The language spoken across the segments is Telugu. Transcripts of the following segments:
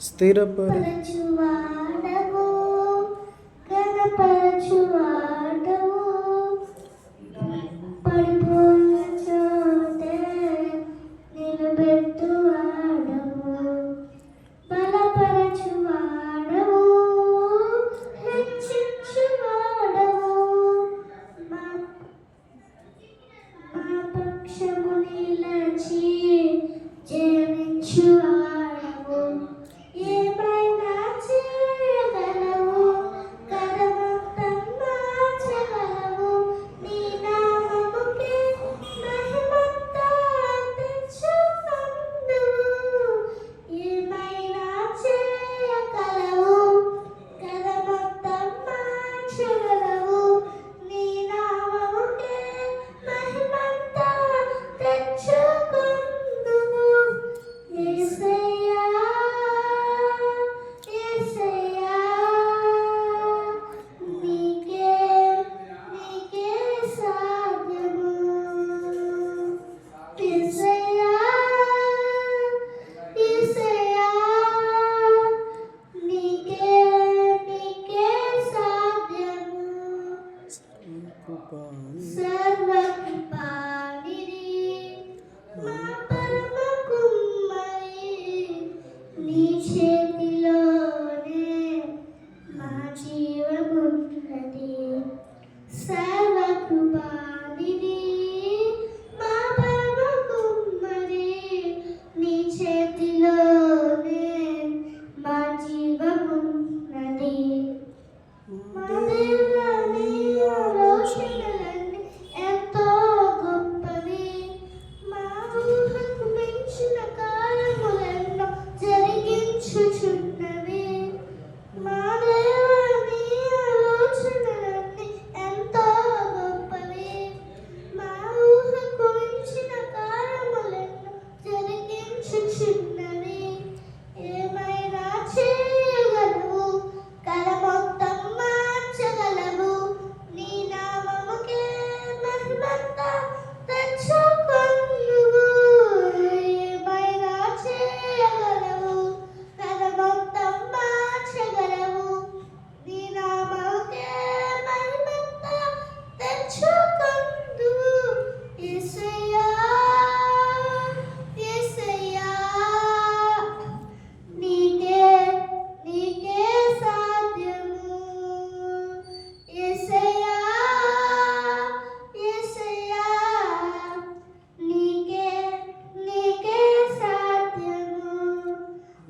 స్థిరపరచువాడవు, ఘనపరచువాడవు, పడిపోయిన చోటే నిలబెట్టువాడవు, బలపరచువాడవు, హెచ్చించువాడవు, మా పక్షము నిలచి జయమించువాడవు. ఏమైనా చేయగలవు, కదమంతం మార్చగలవు, నీ నామముకే మహిమంతా తెచ్చుకొందువు. ఏమైనా చేయగలవు, కదమంతం మార్చగలవు, నీ నామముకే మహిమంతా తెచ్చుకొందువు. యేసయ్యా, యేసయ్యా, నీకే సాధ్యము. యేసయ్యా, యేసయ్యా, నీకే సాధ్యము. సర్వకృపానిధి, మా పరమ కుమ్మరి, నీ చేతిలోనే మా జీవమున్నది. సర్వకృపానిధి, మా పరమ కుమ్మరి, నీ చేతిలోనే మా జీవమున్నది. మా దేవా, నీ ఆలోచనలన్నీ ఎంతో గొప్పవి, మా ఊహకు మించిన కార్యములెన్నో జరిగించుచున్నవి. మా దేవా, నీ ఆలోచనలన్నీ ఎంతో గొప్పవి, మా ఊహకు మించిన కార్యములెన్నో జరిగించుచున్నవి. ఏమైనా చేయగలవు, కల మొత్తం మార్చగలవు, నీ నామముకే మహిమంతా తెచ్చుకొందువు. ఏమైనా చేయగలవు, కల మొత్తం మార్చగలవు, నీ నామముకే మహిమంతా తెచ్చుకొందువు. యేసయ్యా, యేసయ్యా, నీకే సాధ్యము. యేసయ్యా, యేసయ్యా, నీకే సాధ్యము.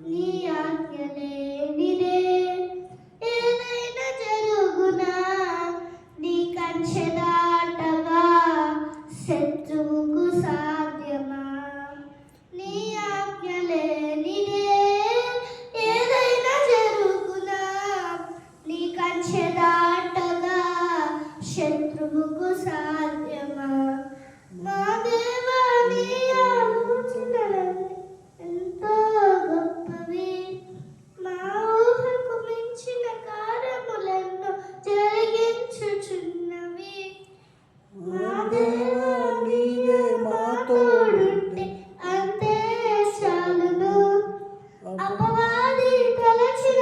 నీ ఆజ్ఞ లేనిదే ఏదైనా జరుగునా, నీ కంచె దాటగా శత్రువుకు సాధ్యమా. నీ ఆజ్ఞ లేనిదే ఏదైనా జరుగునా, నీ కంచె దాటగా శత్రువుకు సాధ్యమా. మా దేవా, నీ ఆలోచనలన్నీ ఎంతో గొప్పవి, మా ఊహకు మించిన కార్యములెన్నో జరిగించుచున్నవి. మా దేవా, నీవే మా తోడుంటే అంతే చాలును. అపవాది తలచిన